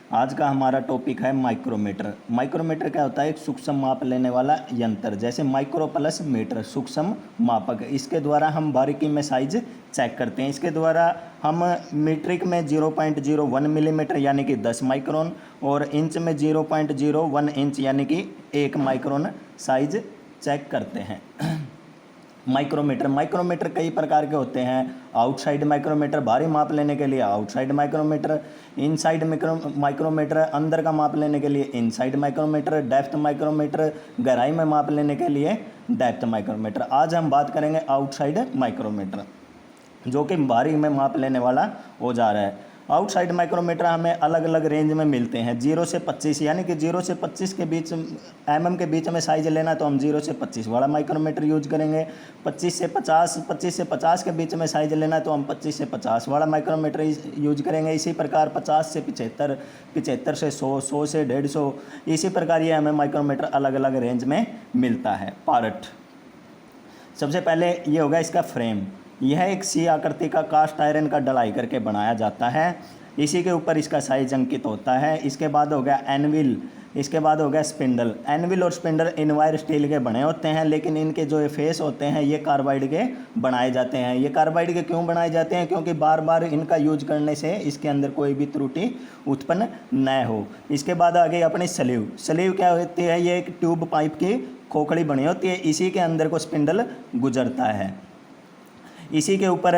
आज का हमारा टॉपिक है माइक्रोमीटर। माइक्रोमीटर क्या होता है? एक सूक्ष्म माप लेने वाला यंत्र, जैसे माइक्रो प्लस मीटर, सूक्ष्म मापक। इसके द्वारा हम बारीकी में साइज चेक करते हैं। इसके द्वारा हम मीट्रिक में 0.01 मिलीमीटर यानी कि 10 माइक्रोन और इंच में 0.01 इंच यानी कि 1 माइक्रोन साइज चेक करते हैं। माइक्रोमीटर कई प्रकार के होते हैं। आउटसाइड माइक्रोमीटर भारी माप लेने के लिए आउटसाइड माइक्रोमीटर, इनसाइड माइक्रोमीटर अंदर का माप लेने के लिए इनसाइड माइक्रोमीटर, डेप्थ माइक्रोमीटर गहराई में माप लेने के लिए डेप्थ माइक्रोमीटर। आज हम बात करेंगे आउटसाइड माइक्रोमीटर, जो कि बाहरी में माप लेने वाला औजार है। आउटसाइड माइक्रोमीटर हमें अलग अलग रेंज में मिलते हैं। 0 से 25 यानी कि 0 से 25 के बीच mm के बीच में साइज लेना तो हम 0 से 25 वाला माइक्रोमीटर यूज करेंगे। 25 से 50 के बीच में साइज लेना तो हम 25 से 50 वाला माइक्रोमीटर यूज करेंगे। इसी प्रकार 50 से 75, 75 से 100, 100 से 150, इसी प्रकार ये हमें माइक्रोमीटर अलग अलग रेंज में मिलता है। पार्ट सबसे पहले ये होगा इसका फ्रेम। यह एक सी आकृति का कास्ट आयरन का डलाई करके बनाया जाता है। इसी के ऊपर इसका साइज अंकित होता है। इसके बाद हो गया एनविल, इसके बाद हो गया स्पिंडल। एनविल और स्पिंडल इनवायर स्टील के बने होते हैं, लेकिन इनके जो ये फेस होते हैं ये कार्बाइड के बनाए जाते हैं। ये कार्बाइड के क्यों बनाए जाते हैं? क्योंकि बार बार इनका यूज करने से इसके अंदर कोई भी त्रुटि उत्पन्न न हो। इसके बाद आ गई अपनी स्लीव। स्लीव क्या होती है? ये एक ट्यूब पाइप की खोखड़ी बनी होती है, इसी के अंदर को स्पिंडल गुजरता है। इसी के ऊपर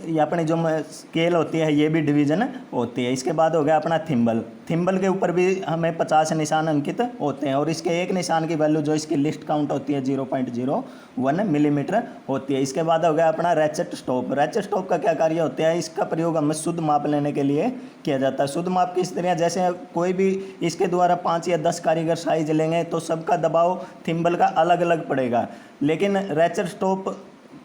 ये अपनी जो स्केल होती है ये भी डिवीज़न होती है। इसके बाद हो गया अपना थिम्बल। थिम्बल के ऊपर भी हमें 50 निशान अंकित होते हैं और इसके एक निशान की वैल्यू जो इसकी लिस्ट काउंट होती है 0.01 मिलीमीटर होती है। इसके बाद हो गया अपना रैचेट स्टॉप। रैचेट स्टॉप का क्या कार्य होता है? इसका प्रयोग हमें शुद्ध माप लेने के लिए किया जाता है। शुद्ध माप किस तरह? जैसे कोई भी इसके द्वारा 5 या 10 कारीगर साइज लेंगे तो सबका दबाव थिम्बल का अलग अलग पड़ेगा, लेकिन रैचेट स्टॉप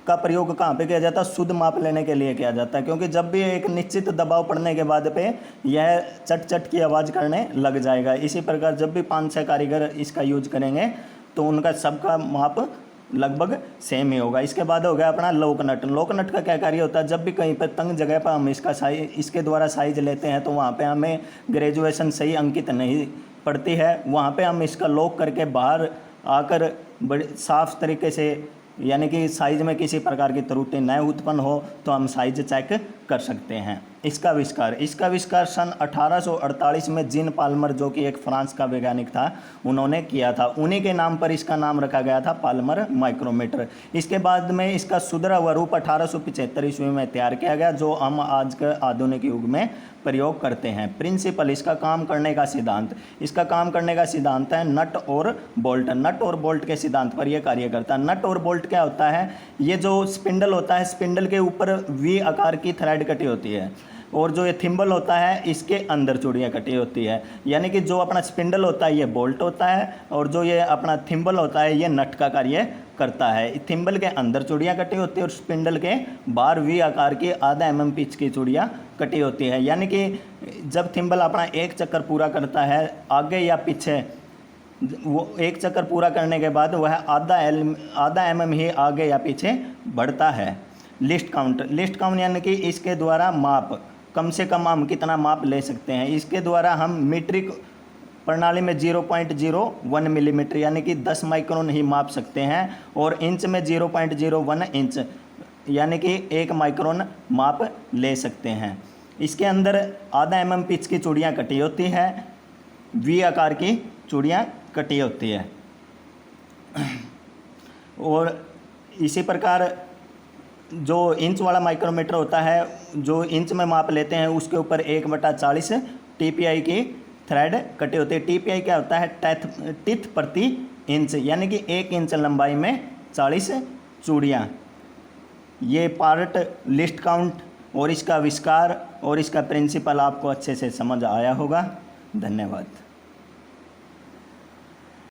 का प्रयोग कहाँ पे किया जाता है? शुद्ध माप लेने के लिए किया जाता है, क्योंकि जब भी एक निश्चित दबाव पड़ने के बाद पे यह चट चट की आवाज़ करने लग जाएगा। इसी प्रकार जब भी 5-6 कारीगर इसका यूज करेंगे तो उनका सबका माप लगभग सेम ही होगा। इसके बाद हो गया अपना लोक नट। लोक नट का क्या कार्य होता है? जब भी कहीं पर तंग जगह पर हम इसके द्वारा साइज लेते हैं तो वहाँ पर हमें ग्रेजुएशन सही अंकित नहीं पड़ती है, वहाँ पर हम इसका लॉक करके बाहर आकर बड़े साफ तरीके से, यानी कि साइज में किसी प्रकार की त्रुटि न उत्पन्न हो तो हम साइज चेक कर सकते हैं। इसका आविष्कार सन 1848 में जीन पाल्मर, जो कि एक फ्रांस का वैज्ञानिक था, उन्होंने किया था। उन्हीं के नाम पर इसका नाम रखा गया था पाल्मर माइक्रोमीटर। इसके बाद में इसका सुधरा हुआ रूप 1875 ईस्वी में तैयार किया गया, जो हम आज के आधुनिक युग में प्रयोग करते हैं। प्रिंसिपल, इसका काम करने का सिद्धांत। इसका काम करने का सिद्धांत है नट और बोल्ट। नट और बोल्ट के सिद्धांत पर यह कार्य करता है। नट और बोल्ट क्या होता है? ये जो स्पिंडल होता है, स्पिंडल के ऊपर वी आकार की थ्रेड कटी होती है और जो ये थिम्बल होता है इसके अंदर चूड़ियाँ कटी होती है। यानी कि जो अपना स्पिंडल होता है ये बोल्ट होता है और जो ये अपना थिम्बल होता है ये नट का कार्य करता है। थिम्बल के अंदर चूड़ियाँ कटी होती है और स्पिंडल के बाहर वी आकार की आधा mm पिच की चूड़ियाँ कटी होती है। यानी कि जब थिम्बल अपना एक चक्कर पूरा करता है आगे या पीछे, वो एक चक्कर पूरा करने के बाद वह आधा mm ही आगे या पीछे बढ़ता है। लिस्ट काउंट यानी कि इसके द्वारा माप, कम से कम हम कितना माप ले सकते हैं। इसके द्वारा हम मीट्रिक प्रणाली में 0.01 मिलीमीटर यानी कि 10 माइक्रोन ही माप सकते हैं और इंच में 0.01 इंच यानी कि 1 माइक्रोन माप ले सकते हैं। इसके अंदर आधा mm पिच की चूड़ियाँ कटी होती है, वी आकार की चूड़ियाँ कटी होती है। और इसी प्रकार जो इंच वाला माइक्रोमीटर होता है, जो इंच में माप लेते हैं, उसके ऊपर 1/40 TPI की थ्रेड कटी होती है। TPI क्या होता है? टिथ प्रति इंच, यानी कि 1 इंच लंबाई में 40 चूड़ियाँ। ये पार्ट, लिस्ट काउंट और इसका आविष्कार और इसका प्रिंसिपल आपको अच्छे से समझ आया होगा। धन्यवाद।